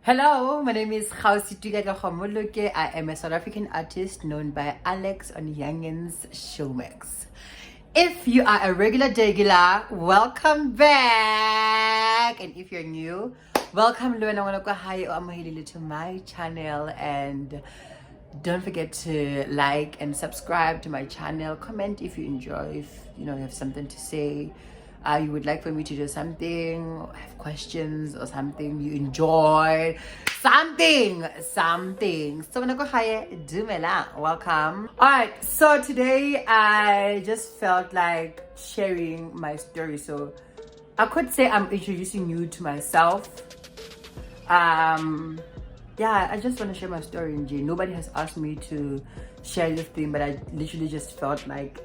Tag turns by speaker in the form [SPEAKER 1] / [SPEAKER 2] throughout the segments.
[SPEAKER 1] Hello, my name is Kgausituka Khomoloke. I am a South African artist known by Alex on Youngins Showmax. If you are a regular welcome back. And if you're new, welcome to my channel. And don't forget to like and subscribe to my channel. Comment if you enjoy, if you have something to say. You would like for me to do something, or have questions or something you enjoy, something. So when I go higher, welcome. All right, so today I just felt like sharing my story. So I could say I'm introducing you to myself. Yeah, I just want to share my story in G. Nobody has asked me to share this thing, but I literally just felt like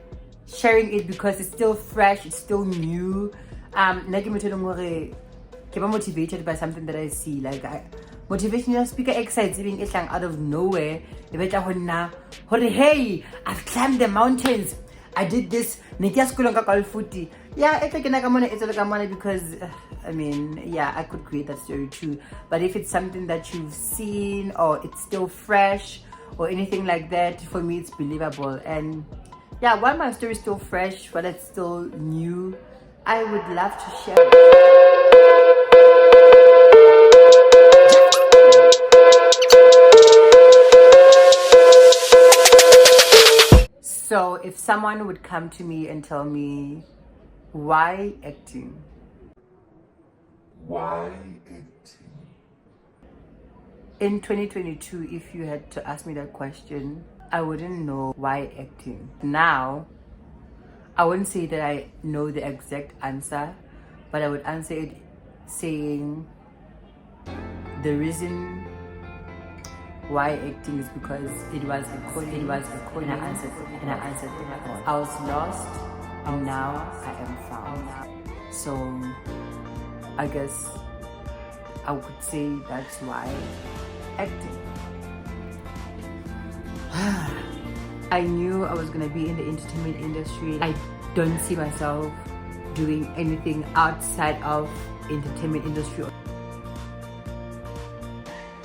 [SPEAKER 1] sharing it because it's still fresh, it's still new. I'm motivated by something that I see. Like motivational speaker excites being out of nowhere. Hey, I've climbed the mountains, I did this. Yeah, it's like because I mean, yeah, I could create that story too. But if it's something that you've seen or it's still fresh or anything like that, for me it's believable. And yeah, while my story is still fresh, while it's still new, I would love to share it. So if someone would come to me and tell me, why acting?
[SPEAKER 2] Why acting?
[SPEAKER 1] In 2022, if you had to ask me that question, I wouldn't know why acting. Now, I wouldn't say that I know the exact answer, but I would answer it saying the reason why acting is because it was a calling, and I answered I was lost, and now I am found. So I guess I could say that's why acting. I knew I was gonna be in the entertainment industry. I don't see myself doing anything outside of entertainment industry. I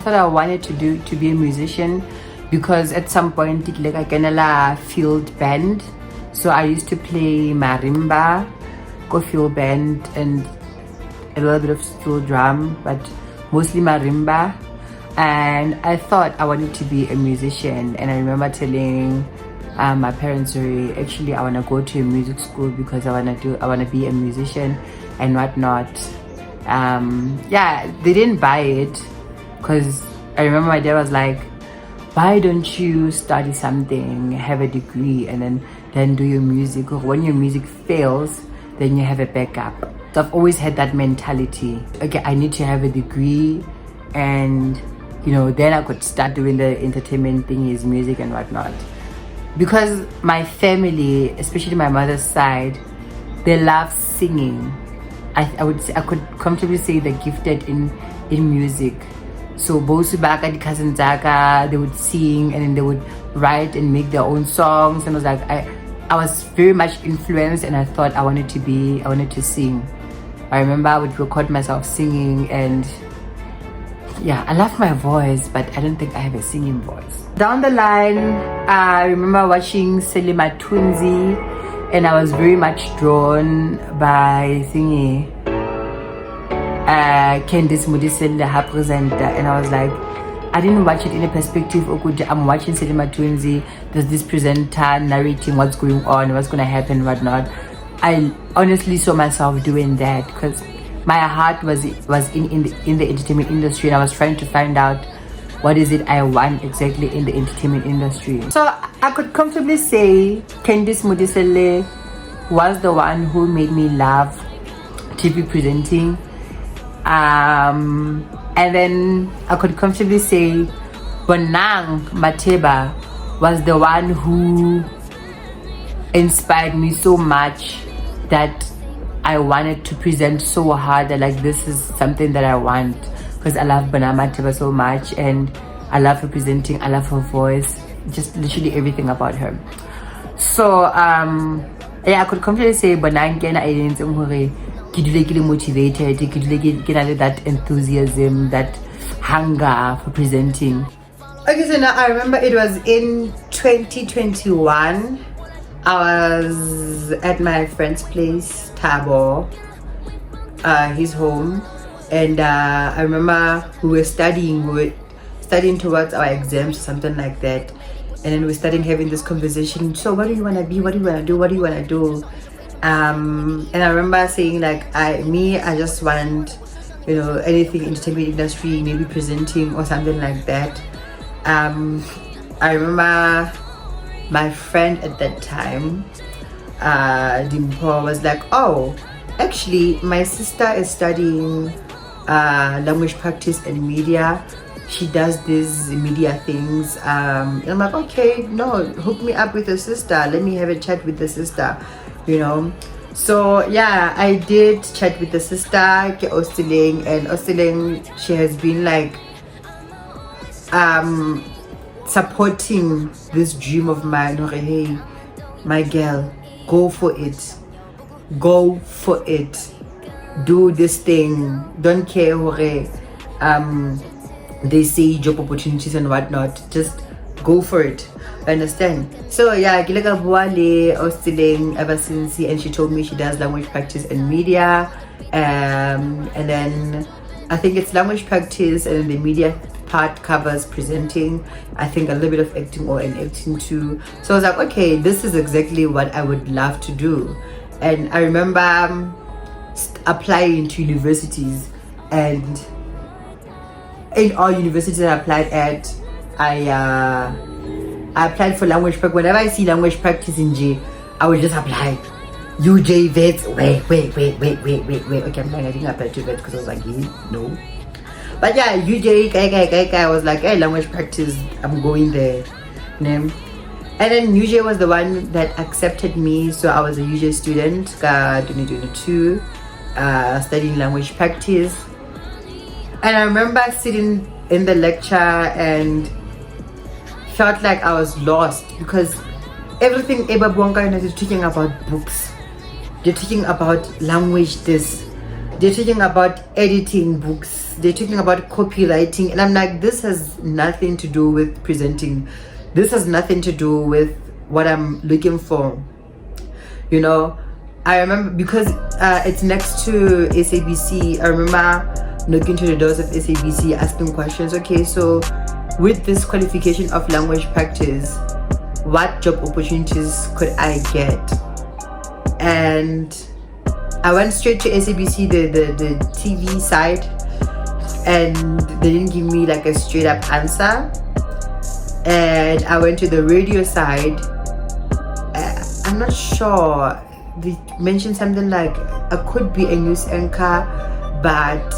[SPEAKER 1] thought I wanted to be a musician because at some point like I can a field band. So I used to play marimba, go field band, and a little bit of steel drum, but mostly marimba. And I thought I wanted to be a musician, and I remember telling my parents, actually I want to go to a music school because I want to be a musician and whatnot. Yeah, they didn't buy it because I remember my dad was like, why don't you study something, have a degree, and then do your music? Or when your music fails, then you have a backup. So I've always had that mentality. Okay, I need to have a degree, and then I could start doing the entertainment thing, his music and whatnot. Because my family, especially my mother's side, they love singing. I could comfortably say they're gifted in music. So both Subaka, the cousin Zaka, they would sing and then they would write and make their own songs. And I was like, I was very much influenced, and I thought I wanted to sing. I remember I would record myself singing, and yeah, I love my voice, but I don't think I have a singing voice. Down the line, I remember watching Seli Mathunzi, and I was very much drawn by singing Candice Mudisele, her presenter, and I was like, I didn't watch it in a perspective of I'm watching Seli Mathunzi, there's this presenter narrating what's going on, what's going to happen, whatnot. I honestly saw myself doing that because my heart was in the entertainment industry, and I was trying to find out what is it I want exactly in the entertainment industry. So I could comfortably say Candice Mudisele was the one who made me love TV presenting. And then I could comfortably say Bonang Mateba was the one who inspired me so much that I wanted to present so hard that like this is something that I want, because I love Bonang Mateba so much, and I love her presenting, I love her voice, just literally everything about her. So yeah, I could completely say Bonang kena ke dule ke le motivated, ke dule ke na le that enthusiasm, that hunger for presenting. Okay, so now I remember it was in 2021. I was at my friend's place, Tabo, his home, and I remember we were studying towards our exams or something like that, and then we started having this conversation. So what do you want to be? What do you want to do? What do you want to do? And I remember saying like, I just want, anything entertainment industry, maybe presenting or something like that. I remember my friend at that time, Dimpo, was like, oh, actually my sister is studying language practice and media. She does these media things, and I'm like, okay, no, hook me up with your sister, let me have a chat with the sister, So yeah, I did chat with the sister, Ke Ostiling, and Ostiling, she has been like supporting this dream of mine. Hey, my girl, go for it, do this thing, don't care they say job opportunities and whatnot, just go for it, understand? So yeah, Gilaga Buale Ostiling ever since, and she told me she does language practice and media, and then I think it's language practice, and then the media part covers presenting, I think a little bit of acting or an acting too. So I was like, okay, this is exactly what I would love to do. And I remember applying to universities, and in all universities I applied at, I applied for language practice. Whenever I see language practice in J, I would just apply. UJ vets, wait. Okay, I'm not getting applied to vets because I was like, no. But yeah, UJ, I was like, hey, language practice, I'm going there. And then UJ was the one that accepted me, so I was a UJ student, 2022, studying language practice. And I remember sitting in the lecture and felt like I was lost, because everything Eba Buanga is talking about books. They're talking about language this. They're talking about editing books. They're talking about copywriting. And I'm like, this has nothing to do with presenting. This has nothing to do with what I'm looking for. I remember, because it's next to SABC, I remember knocking to the doors of SABC, asking questions. Okay, so with this qualification of language practice, what job opportunities could I get? And I went straight to SABC, the TV side, and they didn't give me like a straight up answer. And I went to the radio side. I'm not sure. They mentioned something like I could be a news anchor, but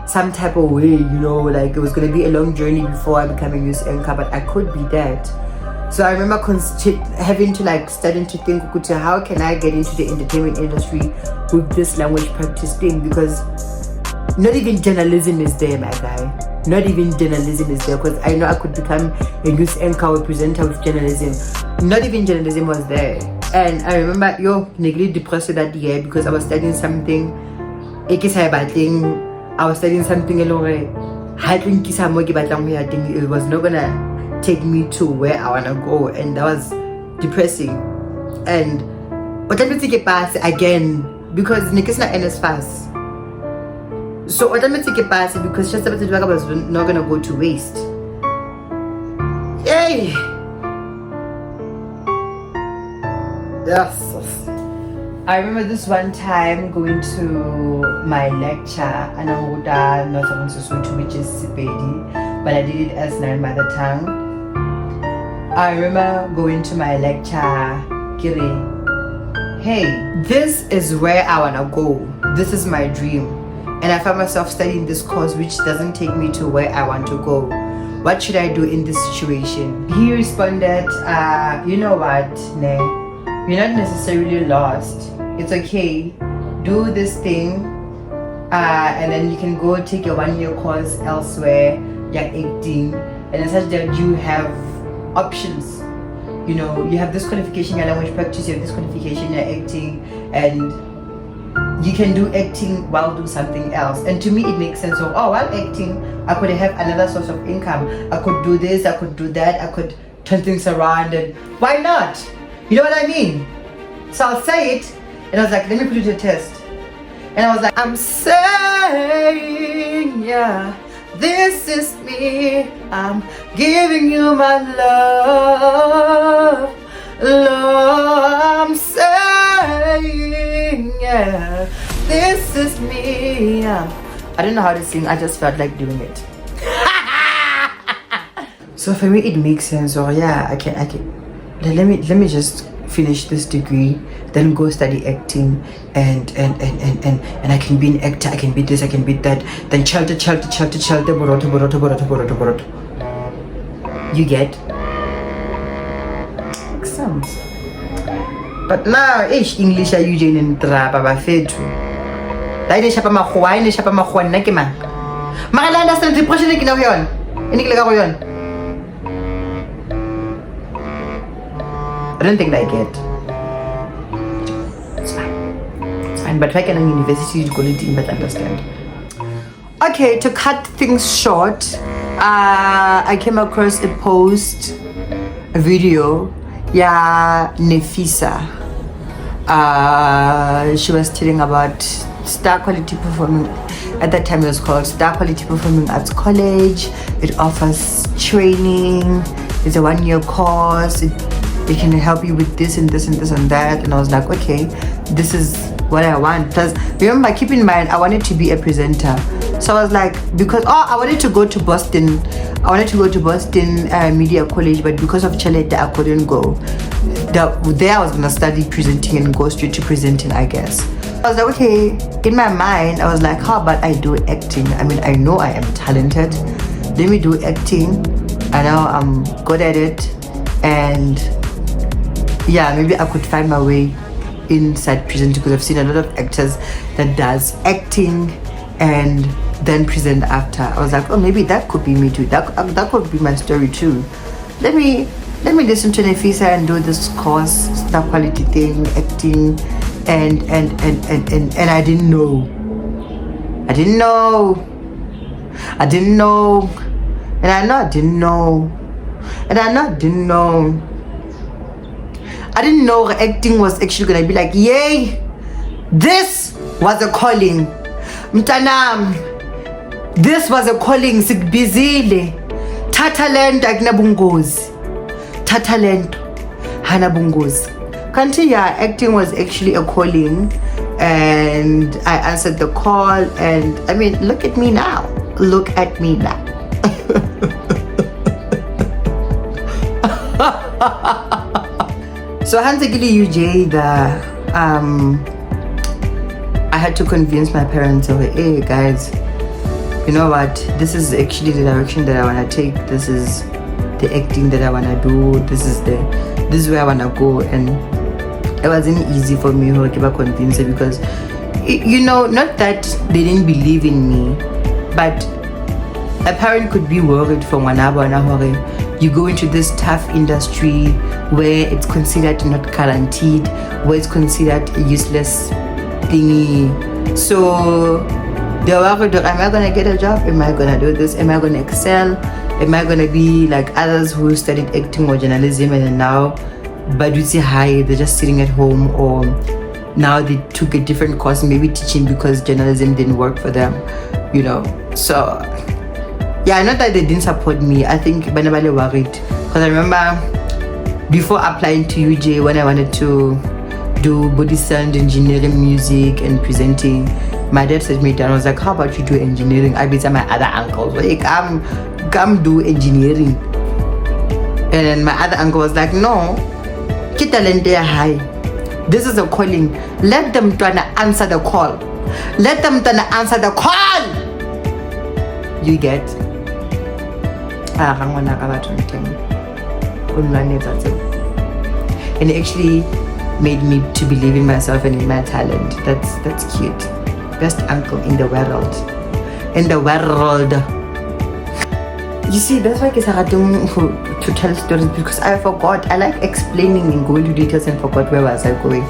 [SPEAKER 1] some type of way, like it was going to be a long journey before I became a news anchor, but I could be that. So I remember having to starting to think, how can I get into the entertainment industry with this language practice thing? Because not even journalism is there, my guy. Not even journalism is there, because I know I could become a news anchor or presenter with journalism. Not even journalism was there. And I remember, nearly depressed that year, because I was studying something. I was studying something alone. It was not gonna take me to where I wanna go, and that was depressing. And what I take pass again, because Nikisna NS fast. So what I take pass, because just about the was not gonna go to waste. Yay! Yes. I remember this one time going to my lecture, Ananguda Northern Sesotho, which is Sepedi, but I did it as my mother tongue. I remember going to my lecture, Kiri, hey, this is where I wanna go. This is my dream. And I found myself studying this course which doesn't take me to where I want to go. What should I do in this situation? He responded, you know what, Ne? You're not necessarily lost. It's okay. Do this thing, and then you can go take a 1-year course elsewhere. You're acting, and such that you have options. You have this qualification in language practice, you have this qualification in acting, and you can do acting while do something else. And to me it makes sense. So while acting, I could have another source of income. I could do this, I could do that, I could turn things around, and why not? You know what I mean? So I'll say it, and I was like, let me put it to a test. And I was like, I'm saying, yeah, this is me. I'm giving you my love. I'm saying, yeah, this is me. I don't know how to sing. I just felt like doing it. So for me, it makes sense. Or yeah, I can. Let me just finish this degree, then go study acting, and I can be an actor. I can be this. I can be that. Then chalte. You get. Sense. But now English are using in trapa ba fetu. Dai ne shapa makgowa, ne shapa makgowa nna ke mang? Mara la understand depression ke na go yona. Ene ke le ka go yona. I don't think I get. It's fine, but if I can in university you go to but understand. Okay, to cut things short, I came across a post, a video. Yeah, Nefisa. She was telling about Star Quality Performing. At that time, it was called Star Quality Performing Arts College. It offers training. It's a 1-year course. It can help you with this and this and this and that. And I was like, okay, this is what I want. Plus, remember, keep in mind, I wanted to be a presenter. So I was like, because I wanted to go to Boston. I wanted to go to Boston Media College, but because of Chalete, I couldn't go. There I was gonna study presenting and go straight to presenting, I guess. I was like, okay, in my mind, I was like, how about I do acting? I mean, I know I am talented. Let me do acting. I know I'm good at it. And yeah, maybe I could find my way inside presenting, because I've seen a lot of actors that does acting and then present after. I was like, oh, maybe that could be me too. That could be my story too. Let me listen to Nefisa and do this course, Star Quality thing, acting, and I didn't know. And I know I didn't know. I didn't know acting was actually gonna be like, yay, this was a calling. Mtanam, this was a calling. Sikbizile. Tatalent agnabungozi. Tatalent hanabungozi. Kanti, yeah, acting was actually a calling, and I answered the call, and I mean, look at me now. Look at me now. So Hanzekili UJ, I had to convince my parents, hey guys, you know what, this is actually the direction that I want to take. This is the acting that I want to do. This is where I want to go. And it wasn't easy for me to keep convincing, because you know, not that they didn't believe in me, but a parent could be worried for Wanaba. You go into this tough industry where it's considered not guaranteed, where it's considered a useless thingy. So they were worried, am I gonna get a job? Am I gonna do this? Am I gonna excel? Am I gonna be like others who studied acting or journalism and now Baduzi High, they're just sitting at home, or now they took a different course, maybe teaching because journalism didn't work for them, you know. So yeah, not that they didn't support me. I think Banabale worried, because I remember before applying to UJ, when I wanted to do body sound engineering, music and presenting, my dad said me down. I was like, how about you do engineering? I beat my other uncles, like, come do engineering. And then my other uncle was like, no, get talent high. This is a calling. Let them try to answer the call. Let them try to answer the call. You get? And it actually made me to believe in myself and in my talent. That's cute. Best uncle in the world. In the world. You see, that's why I don't to tell stories, because I forgot. I like explaining and going to details and forgot where was I going.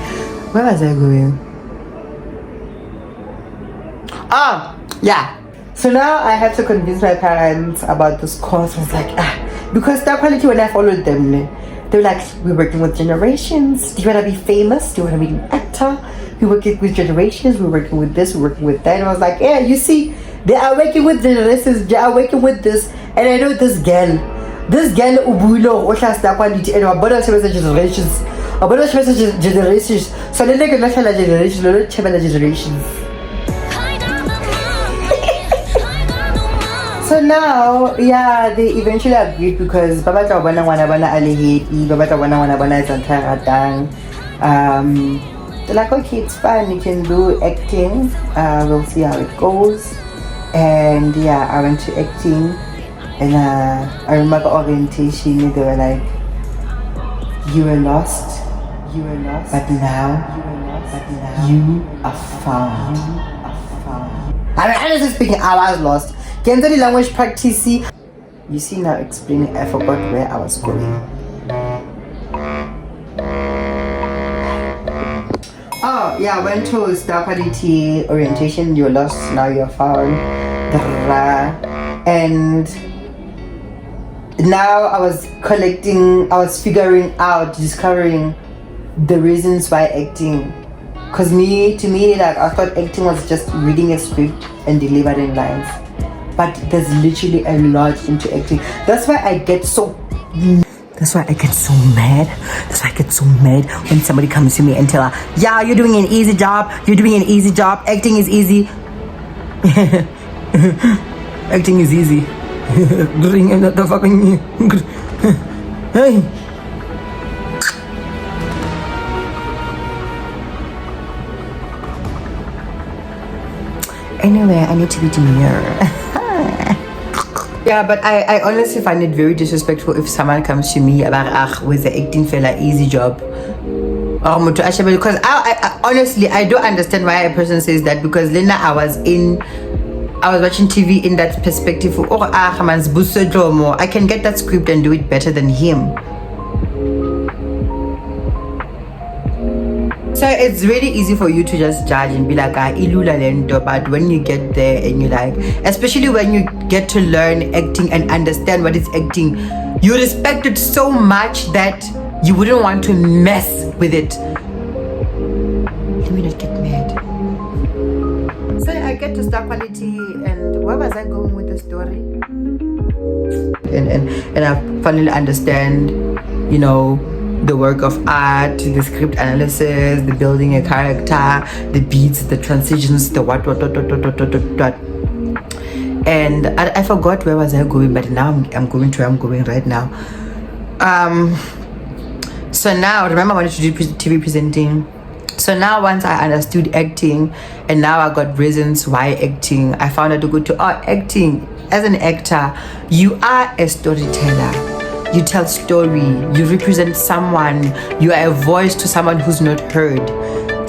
[SPEAKER 2] Yeah. So now I had to convince my parents about this course. I was like, because Star Quality, when I followed them, they were like, we're working with generations. Do you want to be famous? Do you want to be an actor? We're working with generations. We're working with this. We're working with that. And I was like, yeah, you see, they are working with generations. They are working with this. And I know this girl, Ubulo, Osha Star Quality, and our brother generations. Our brother generations. So then they can let her generations. So now, yeah, they eventually agreed because Baba Tawana Wanabana Alihiti, Baba Tawana Wanabana Zantaratang. They're like, okay, it's fine, you can do acting. We'll see how it goes. And yeah, I went to acting. And I remember orientation, they were like, you were lost, but now you are found. I mean, honestly speaking, I was lost. Can the language practice? You see, now explaining, I forgot where I was going. Oh yeah, I went to Star Quality orientation. You're lost, now you're found. And now I was figuring out, discovering the reasons why acting. Cause to me, like, I thought acting was just reading a script and delivering lines. But there's literally a lot into acting. That's why I get so mad. That's why I get so mad when somebody comes to me and tell her, yeah, you're doing an easy job. Acting is easy. Acting is easy. Hey. Anyway, I need to be demure. Yeah, but I honestly find it very disrespectful if someone comes to me about with the acting fella easy job. Because I honestly, I don't understand why a person says that, because Lena, I was watching TV in that perspective. I can get that script and do it better than him. So it's really easy for you to just judge and be like, ilula lento. But when you get there and you like, especially when you get to learn acting and understand what is acting, you respect it so much that you wouldn't want to mess with it. Let me not get mad. So I get to Star Quality, and where was I going with the story? And I finally understand, the work of art, the script analysis, the building a character, the beats, the transitions, the what. And I forgot where was I going, but now I'm going to where I'm going right now. So now, remember I wanted to do TV presenting. So now once I understood acting, and now I got reasons why acting, I found out to go to acting. As an actor, you are a storyteller. You tell story, you represent someone, you are a voice to someone who's not heard,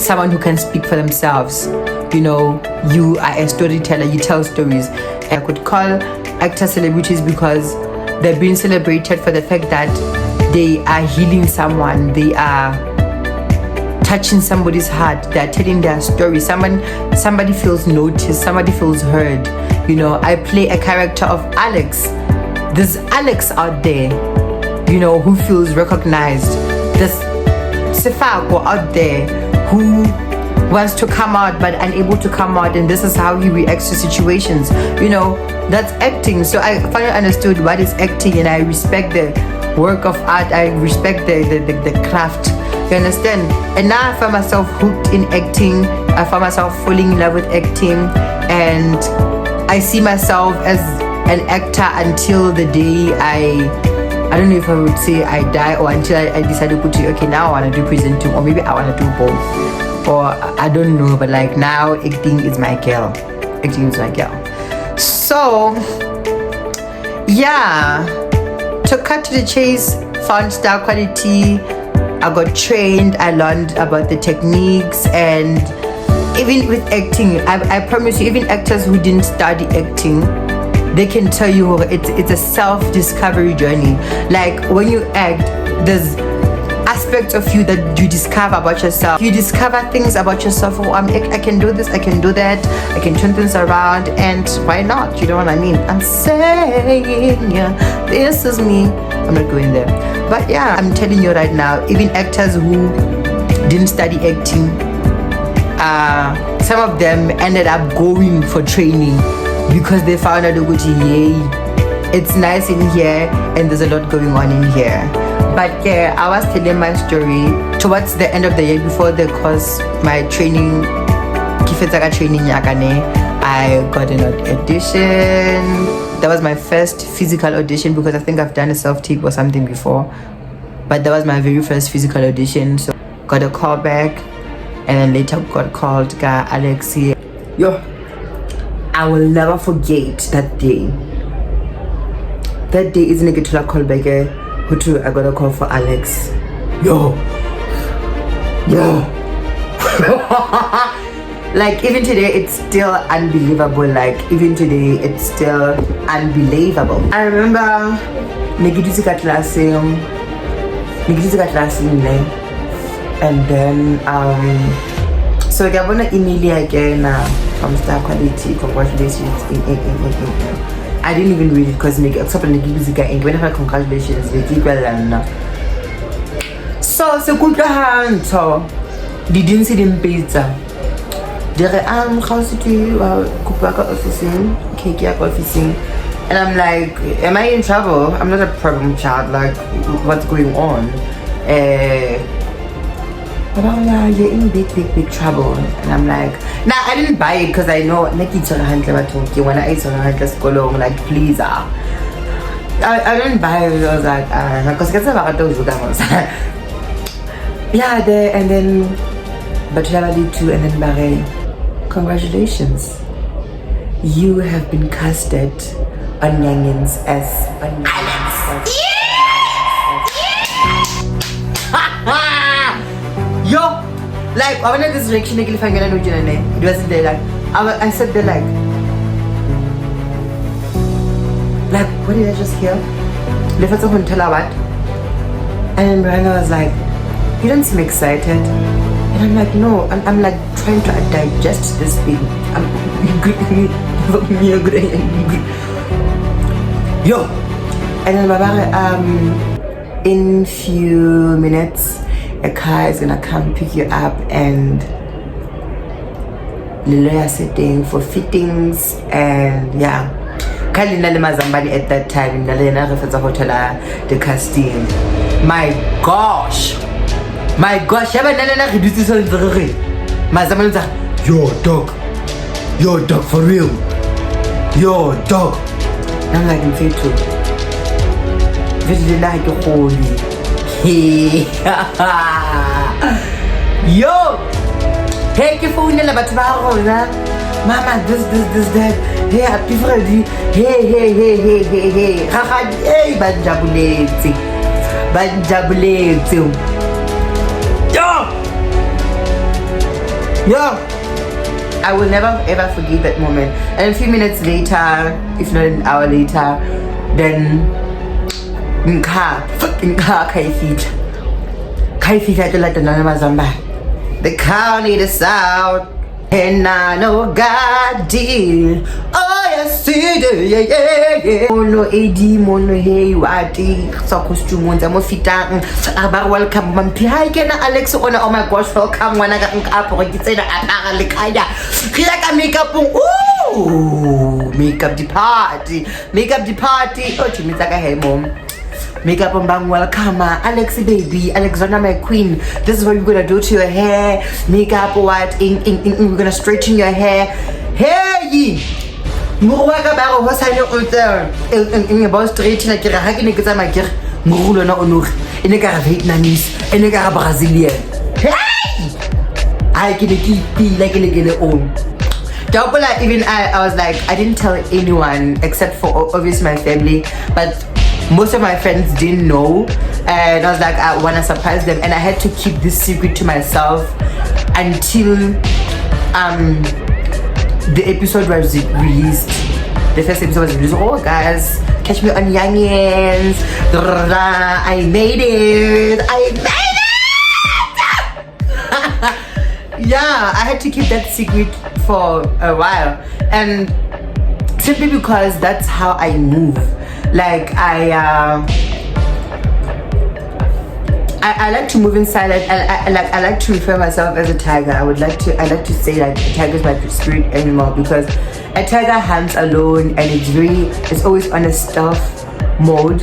[SPEAKER 2] someone who can speak for themselves. You are a storyteller, you tell stories. I could call actors celebrities because they're being celebrated for the fact that they are healing someone, they are touching somebody's heart, they're telling their story. Somebody feels noticed, somebody feels heard. I play a character of Alex. There's Alex out there, who feels recognized. There's Sefako out there who wants to come out but unable to come out, and this is how he reacts to situations. That's acting. So I finally understood what is acting, and I respect the work of art. I respect the craft. You understand? And now I find myself hooked in acting. I find myself falling in love with acting, and I see myself as an actor until the day I don't know if I would say I die, or until I decide to put it, okay, now I want to do presenting, or maybe I want to do both, or I don't know, but like now acting is my girl. So yeah, to cut to the chase, found Star Quality. I got trained, I learned about the techniques, and even with acting, I promise you, even actors who didn't study acting, they can tell you it's a self-discovery journey. Like when you act, there's aspects of you that you discover about yourself. You discover things about yourself. Oh, I can do this, I can do that, I can turn things around, and why not? You know what I mean? I'm saying, yeah, this is me. I'm not going there. But yeah, I'm telling you right now, even actors who didn't study acting, some of them ended up going for training because they found out, yay, it's nice in here and there's a lot going on in here. But yeah, I was telling my story towards the end of the year before the course, my training, I got an audition. That was my first physical audition because I think I've done a self-tape or something before. But that was my very first physical audition. So got a call back and then later got called Alexi. Yo, I will never forget that day. That day isn't a good call back. I got a call for Alex. Yo. Like even today it's still unbelievable. Like even today it's still unbelievable. I remember Nikituka classing and then so I got an email again from Star Quality. Congratulations. I didn't even read it because except Nikituka and whenever congratulations so so didn't see them pizza. How to officing, officing, and I'm like, am I in trouble? I'm not a problem child. Like, what's going on? But I'm like, you're in big trouble. And I'm like, nah, I didn't buy it because I know when I eat like please I didn't buy it. I was like, because yeah, there and then but too, and then Barry. Congratulations, you have been casted on Youngins as Alex. Yo, like I wanted this reaction. It wasn't there. Like I said there like what did I just hear? Left on tell her what? And Brianna was like, you don't seem excited. And I'm like, no, I'm like trying to digest this thing. Yo, and then in few minutes, a car is gonna come pick you up and Liloya sitting for fittings and yeah. Kalina Mazambani at that time, the casting. My gosh, yo dog for real, yo dog. I'm like in faith too. Really like a holy. Yo, hey, ke phone la batho ba rona. Mama, this, that. Hey, happy Friday. Hey. Hey, banjabuletse. Yo, I will never ever forget that moment. And a few minutes later, if not an hour later, then the car need us out, and I know God did. Oh yes, he did, yeah. Mono Eddie, mono hey, wati, so costume ones, I'm fitting. About welcome, Mampi. Hi, can Alex on? Oh my gosh, welcome. When I got up, I get a like makeup. Ooh, makeup the party. Oh, to me, like a hey, mom. Makeup on bang welcome, Alexi baby, Alexandra my queen. This is what we're gonna do to your hair. Makeup what? We're gonna straighten your hair. Hey, Murwaka baro hosane uter. In about straighten like a hagin get my gear. Murulo na onur. In a Vietnamese, in a Brazilian. Hey! I can keep like a own. Even I was like, I didn't tell anyone except for obviously my family, but most of my friends didn't know, and I was like, I want to surprise them, and I had to keep this secret to myself until the episode was released. The first episode was released. Oh guys, catch me on Youngins. I made it. yeah, I had to keep that secret for a while, and simply because that's how I move. Like I like to move in silence. I like to refer myself as a tiger. I like to say like a tiger is my spirit animal, because a tiger hunts alone, and it's always on a stealth mode.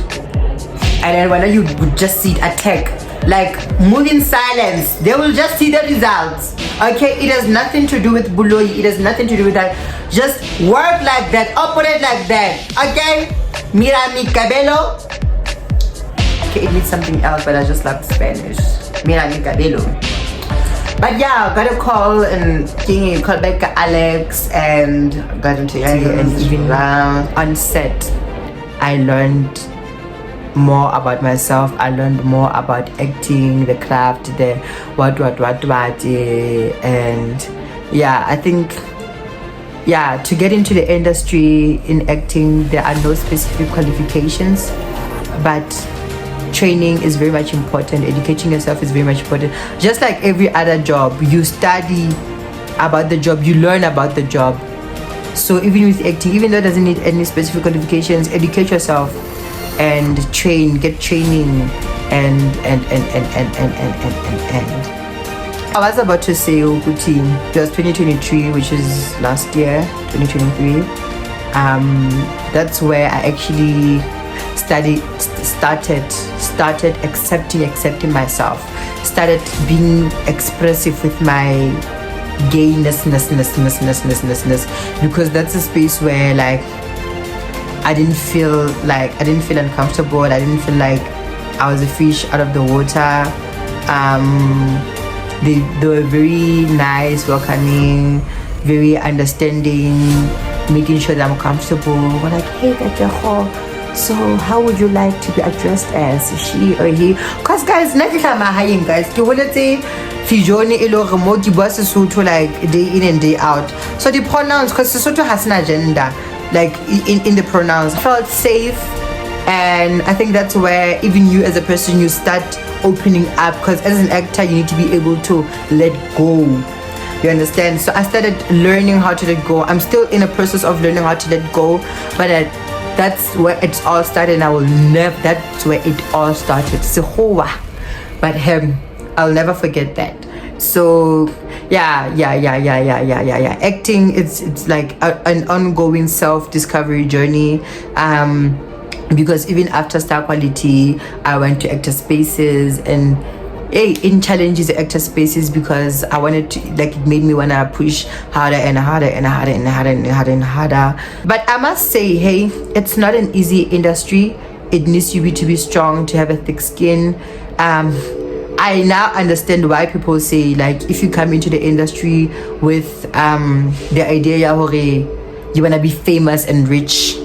[SPEAKER 2] And then when you would just see it attack, like move in silence, they will just see the results. Okay, it has nothing to do with buloi. It has nothing to do with that. Just work like that, operate like that. Okay, mira mi cabello. Okay, it means something else, but I just love Spanish. Mira mi cabello. But yeah, got a call and called back Alex and got into it. And even on set, I learned more about myself. I learned more about acting, the craft, the what, and yeah, I think, yeah, to get into the industry in acting, there are no specific qualifications, but training is very much important. Educating yourself is very much important. Just like every other job, you study about the job, you learn about the job. So even with acting, even though it doesn't need any specific qualifications, educate yourself and get training and I was about to say Ukuthi, it was 2023, which is last year, 2023. That's where I actually started accepting myself, started being expressive with my gayness, because that's a space where like I didn't feel uncomfortable. I didn't feel like I was a fish out of the water. They were very nice, welcoming, very understanding, making sure that I'm comfortable. We're like, hey, so how would you like to be addressed as, she or he? Because guys, guys, Fijoni ilo remote boss Sesotho like day in and day out. So the pronouns, because Sesotho has an agenda, like in the pronouns. I felt safe, and I think that's where even you as a person, you start opening up, because as an actor you need to be able to let go. You understand? So I started learning how to let go. I'm still in a process of learning how to let go, but that's where it all started, and that's where it all started. But I'll never forget that. So yeah. Acting, it's like an ongoing self-discovery journey. Because even after Star Quality, I went to actor spaces, and in challenges actor spaces, because I wanted to, like, it made me want to push harder and harder. But I must say, hey, it's not an easy industry. It needs you to be strong, to have a thick skin. I now understand why people say, like, if you come into the industry with the idea you want to be famous and rich,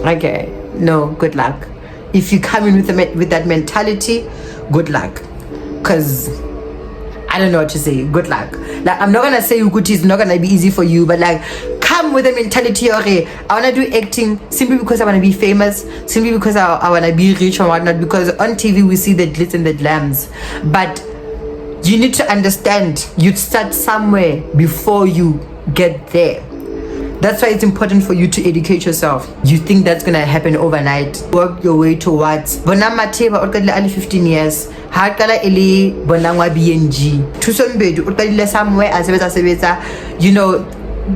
[SPEAKER 2] okay, no, good luck. If you come in with that mentality, good luck. Because I don't know what to say. Good luck. Like, I'm not gonna say Ukuthi is not gonna be easy for you, but like, come with a mentality, okay, I wanna do acting simply because I wanna be famous, simply because I wanna be rich or whatnot, because on TV we see the glitz and the glams. But you need to understand, you start somewhere before you get there. That's why it's important for you to educate yourself. You think that's gonna happen overnight. Work your way towards. Bona Mateba only 15 years. Hakala Eli Bonangwa BNG. Tusombedu utkadile somewhere as you know,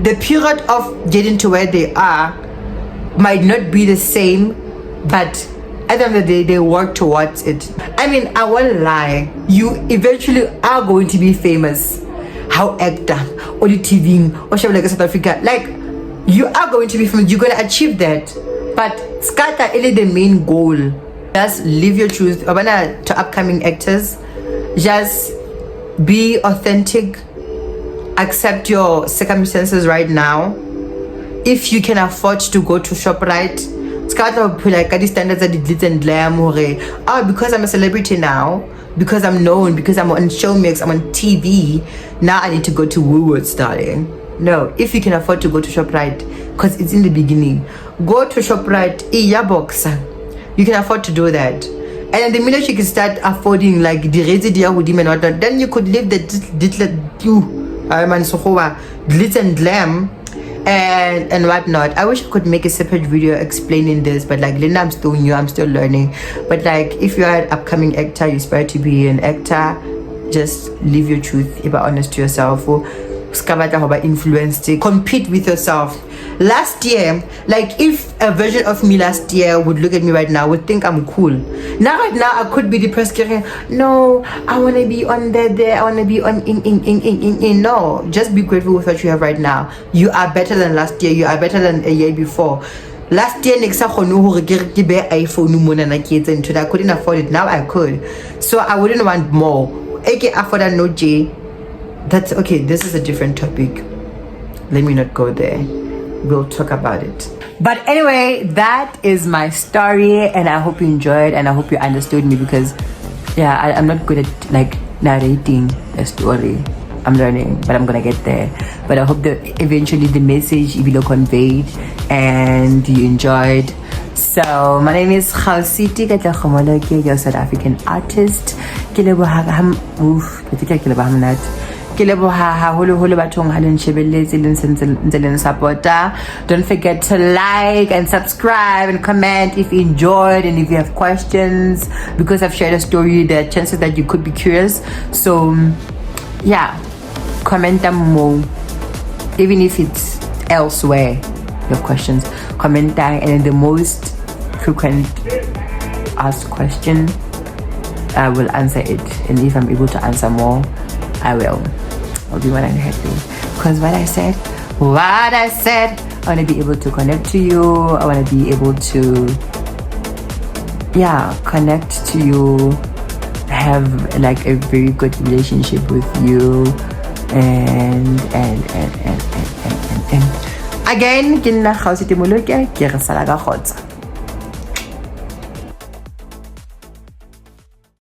[SPEAKER 2] the period of getting to where they are might not be the same, but at the end of the day, they work towards it. I mean, I won't lie. You eventually are going to be famous. How actor, or the TV, or like South Africa, like, you are going to be famous. You're going to achieve that. But Skata is the main goal. Just live your truth. To upcoming actors, just be authentic. Accept your circumstances right now. If you can afford to go to ShopRite, Skata like the standards that glitz and glam. Because I'm a celebrity now, because I'm known, because I'm on Showmix, I'm on TV, now I need to go to Woolworths, darling. No, if you can afford to go to ShopRite, because it's in the beginning, go to ShopRite, boxer. You can afford to do that. And then the minute you can start affording like the residual with him and whatnot, then you could live the glitz and glam and whatnot. I wish I could make a separate video explaining this, but like Linda, I'm still new, I'm still learning. But like if you are an upcoming actor, you aspire to be an actor, just live your truth, be honest to yourself, influence, compete with yourself. Last year, like if a version of me last year would look at me right now, would think I'm cool. Now I could be depressed, no, I want to be on there, I want to be on in. No, just be grateful with what you have right now. You are better than last year, you are better than a year before. Last year, I couldn't afford it. Now I could. So I wouldn't want more. That's okay. This is a different topic. Let me not go there. We'll talk about it. But anyway, that is my story, and I hope you enjoyed, and I hope you understood me, because yeah, I'm not good at like narrating a story. I'm learning, but I'm gonna get there. But I hope that eventually the message will be conveyed and you enjoyed. So my name is Kgausiti Katlego, you're a South African artist. Don't forget to like and subscribe and comment if you enjoyed, and if you have questions, because I've shared a story, there are chances that you could be curious. So yeah, comment them more, even if it's elsewhere. Your questions, comment down, and then the most frequent asked question, I will answer it, and if I'm able to answer more, I will. I'll be more than happy, because what I said, I want to be able to connect to you. I want to be able to connect to you, have like a very good relationship with you, and again, ke nna Kgausiti Moloke, ke re sala ka kgotsa.